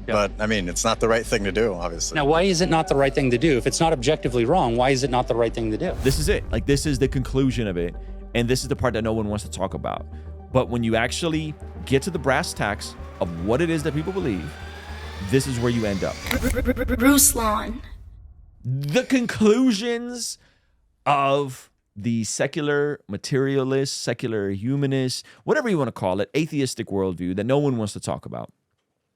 But, I mean, it's not the right thing to do, obviously. Now, why is it not the right thing to do? If it's not objectively wrong, why is it not the right thing to do? This is it. Like, this is the conclusion of it. And this is the part that no one wants to talk about. But when you actually get to the brass tacks of what it is that people believe, this is where you end up. Ruslan. The conclusions of the secular materialist, secular humanist, whatever you want to call it, atheistic worldview that no one wants to talk about.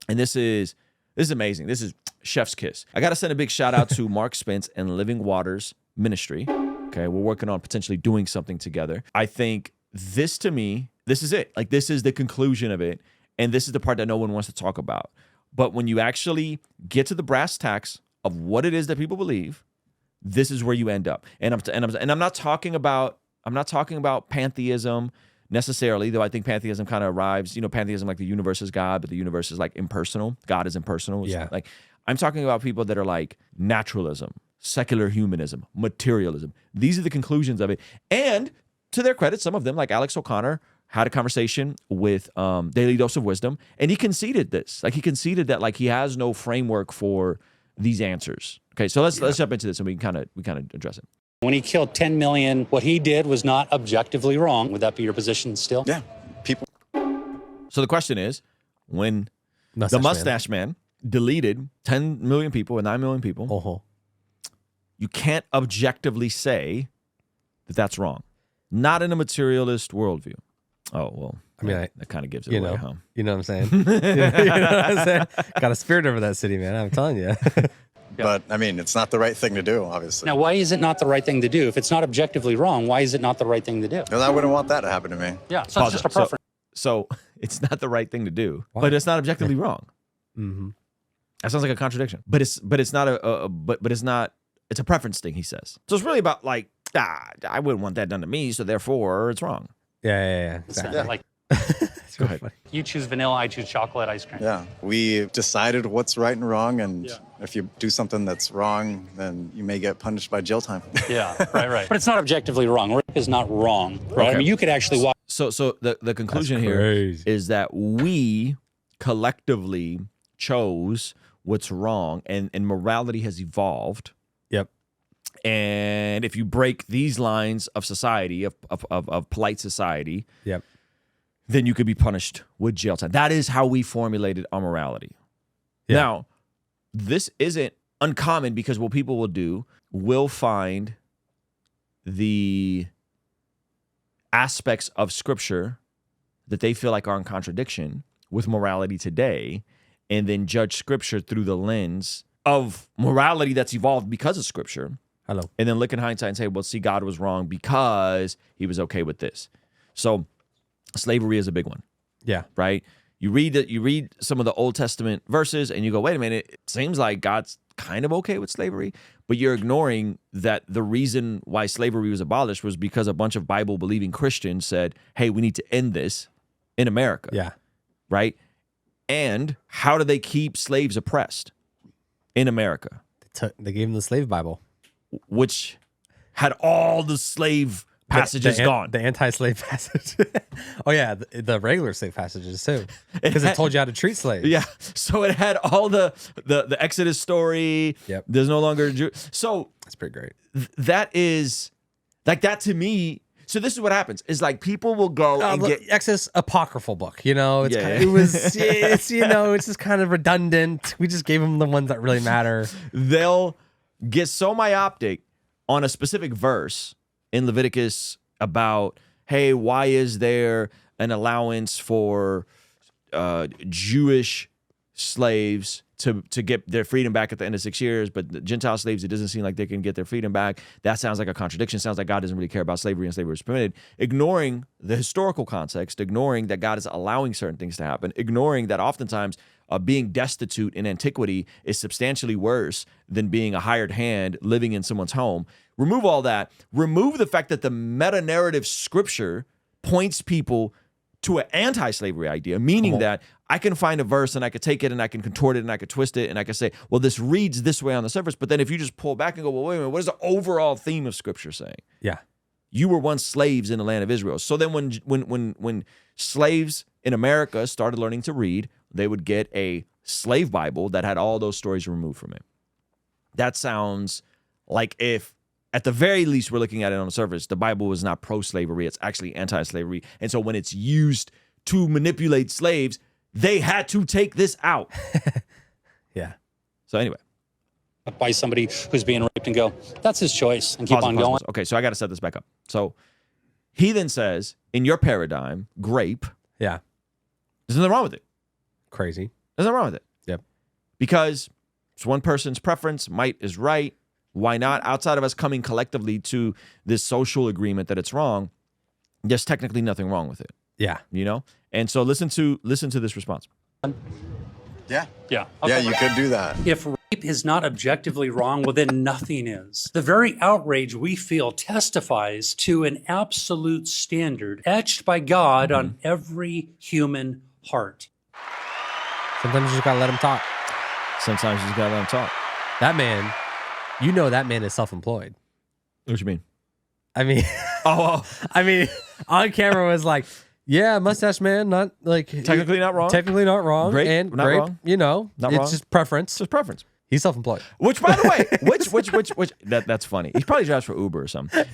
And this is amazing. This is chef's kiss. I got to send a big shout out to Mark Spence and Living Waters Ministry. Okay, we're working on potentially doing something together. I think this, to me, this is it. Like, this is the conclusion of it. And this is the part that no one wants to talk about. But when you actually get to the brass tacks of what it is that people believe, this is where you end up. And I'm not talking about pantheism necessarily, though I think pantheism kind of arrives, pantheism, like the universe is God, but the universe is like impersonal. God is impersonal. Yeah. Like, I'm talking about people that are like naturalism, secular humanism, materialism. These are the conclusions of it. And to their credit, some of them, like Alex O'Connor, had a conversation with Daily Dose of Wisdom, and he conceded this. Like, he conceded that like he has no framework for these answers. Okay, so let's jump into this and we can kind of address it. When he killed 10 million, what he did was not objectively wrong. Would that be your position still? Yeah. People. So the question is, when the Mustache Man deleted 10 million people or 9 million people, you can't objectively say that that's wrong. Not in a materialist worldview. Oh, well, I mean, that kind of gives it away, huh? You know what I'm saying? you know what I'm saying? Got a spirit over that city, man. I'm telling you. But, I mean, it's not the right thing to do, obviously. Now, why is it not the right thing to do? If it's not objectively wrong, why is it not the right thing to do? Because I wouldn't want that to happen to me. Yeah, so it's just a preference. So it's not the right thing to do, but it's not objectively wrong. Mm-hmm. That sounds like a contradiction. But it's not it's a preference thing, he says. So it's really about like, I wouldn't want that done to me, so therefore it's wrong. Yeah. Exactly. Yeah. Like, Go ahead. you choose vanilla, I choose chocolate ice cream. Yeah. We decided what's right and wrong, and if you do something that's wrong, then you may get punished by jail time. Yeah, right. But it's not objectively wrong. Rape is not wrong, right? Okay. I mean, you could actually watch. So the conclusion here is that we collectively chose what's wrong, and morality has evolved. Yep. And if you break these lines of society, of polite society, yep, then you could be punished with jail time. That is how we formulated our morality. Yeah. Now, this isn't uncommon, because what people will do will find the aspects of Scripture that they feel like are in contradiction with morality today, and then judge Scripture through the lens of morality that's evolved because of Scripture. Hello. And then look in hindsight and say, well, see, God was wrong because he was okay with this. So slavery is a big one. Yeah. Right? You read some of the Old Testament verses and you go, wait a minute, it seems like God's kind of okay with slavery, but you're ignoring that the reason why slavery was abolished was because a bunch of Bible-believing Christians said, hey, we need to end this in America. Yeah. Right? And how do they keep slaves oppressed in America? They gave them the slave Bible, which had all the slave passages gone. The anti-slave passage. Oh, yeah. The regular slave passages, too. Because it told you how to treat slaves. Yeah. So it had all the Exodus story. Yep. There's no longer a Jew. So that's pretty great. That is, like, that to me. So this is what happens is like people will go and get Exodus apocryphal book, it's it's just kind of redundant. We just gave them the ones that really matter. They'll get so myopic on a specific verse in Leviticus about, hey, why is there an allowance for Jewish slaves to get their freedom back at the end of 6 years, but the Gentile slaves, it doesn't seem like they can get their freedom back. That sounds like a contradiction. Sounds like God doesn't really care about slavery and slavery is permitted. Ignoring the historical context, ignoring that God is allowing certain things to happen, ignoring that oftentimes being destitute in antiquity is substantially worse than being a hired hand living in someone's home. Remove all that. Remove the fact that the meta-narrative Scripture points people to an anti-slavery idea, meaning that I can find a verse and I could take it and I can contort it and I could twist it and I could say, well, this reads this way on the surface. But then if you just pull back and go, well, wait a minute, what is the overall theme of Scripture saying? Yeah. You were once slaves in the land of Israel. So then when slaves in America started learning to read, they would get a slave Bible that had all those stories removed from it. That sounds like if, at the very least, we're looking at it on the surface, the Bible is not pro-slavery, it's actually anti-slavery. And so when it's used to manipulate slaves, they had to take this out. Yeah. So anyway. By somebody who's being raped and go, that's his choice, and keep on going. Okay, so I got to set this back up. So he then says, in your paradigm, grape, Yeah. there's nothing wrong with it. Crazy. There's nothing wrong with it. Yep. Because it's one person's preference, might is right. Why not? Outside of us coming collectively to this social agreement that it's wrong, there's technically nothing wrong with it. Yeah. You know? And so listen to this response. Yeah. Yeah. Yeah, you could do that. If rape is not objectively wrong, well, then nothing is. The very outrage we feel testifies to an absolute standard etched by God on every human heart. Sometimes you just gotta let him talk. Sometimes you just gotta let him talk. That man, you know that man is self-employed. What you mean? I mean, I mean, on camera was like, yeah, mustache man, not like Technically not wrong. Technically not wrong. Grape, and not grape, wrong. you know, Not it's wrong. just preference. It's just preference. He's self-employed. Which, by the way, that's funny. He probably drives for Uber or something.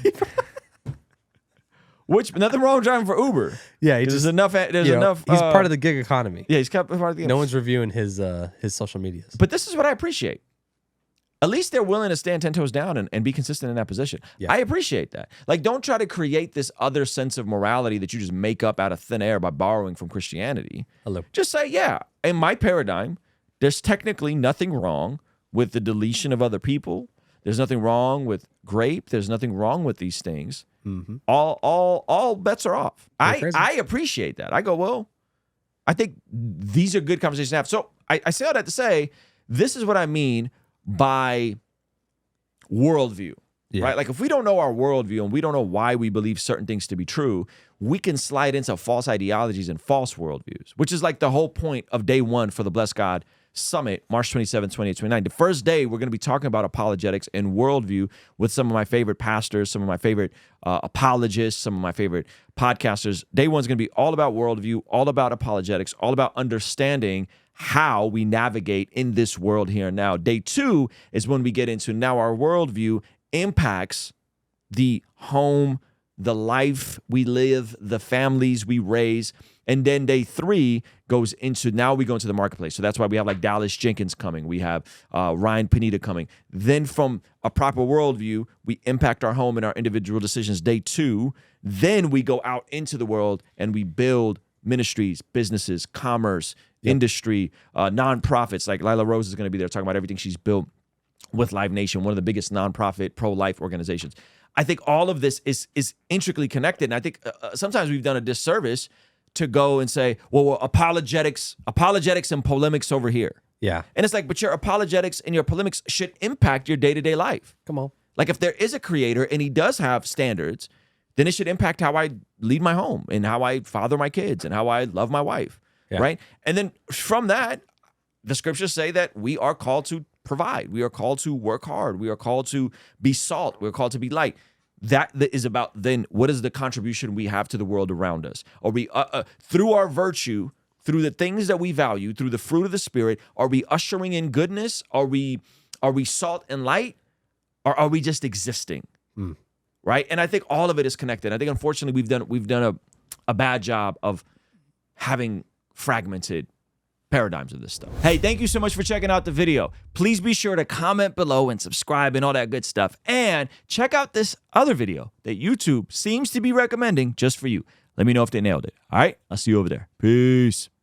Which, nothing wrong with driving for Uber. Yeah, he There's just enough. There's you know, enough. he's part of the gig economy. Yeah, he's part of the. No one's reviewing his social medias. But this is what I appreciate. At least they're willing to stand 10 toes down and be consistent in that position. Yeah. I appreciate that. Like, don't try to create this other sense of morality that you just make up out of thin air by borrowing from Christianity. Hello. Just say, yeah, in my paradigm, there's technically nothing wrong with the deletion of other people. There's nothing wrong with grape. There's nothing wrong with these things. Mm-hmm. All bets are off. Crazy. I appreciate that. I go, well, I think these are good conversations to have. So I say all that to say, this is what I mean by worldview, right? Like if we don't know our worldview and we don't know why we believe certain things to be true, we can slide into false ideologies and false worldviews, which is like the whole point of day one for the Blessed God Summit, March 27, 28-29. The first day, we're going to be talking about apologetics and worldview with some of my favorite pastors, some of my favorite apologists, some of my favorite podcasters. Day one's going to be all about worldview, all about apologetics, all about understanding how we navigate in this world here and now. Day two is when we get into now our worldview impacts the home, the life we live, the families we raise. And then day three goes into, now we go into the marketplace. So that's why we have like Dallas Jenkins coming. We have Ryan Panetta coming. Then from a proper worldview, we impact our home and our individual decisions. Day two, then we go out into the world and we build ministries, businesses, commerce, industry, nonprofits. Like Lila Rose is going to be there talking about everything she's built with Live Nation, one of the biggest nonprofit pro-life organizations. I think all of this is intricately connected. And I think sometimes we've done a disservice to go and say, well, apologetics and polemics over here. Yeah. And it's like, but your apologetics and your polemics should impact your day-to-day life. Come on. Like if there is a creator and he does have standards, then it should impact how I lead my home and how I father my kids and how I love my wife, right? And then from that, the scriptures say that we are called to provide. We are called to work hard. We are called to be salt. We're called to be light. That is about then what is the contribution we have to the world around us? Are we, through our virtue, through the things that we value, through the fruit of the Spirit, are we ushering in goodness? Are we salt and light? Or are we just existing? Right? And I think all of it is connected. I think unfortunately we've done a bad job of having fragmented paradigms of this stuff. Hey, thank you so much for checking out the video. Please be sure to comment below and subscribe and all that good stuff. And check out this other video that YouTube seems to be recommending just for you. Let me know if they nailed it. All right? I'll see you over there. Peace.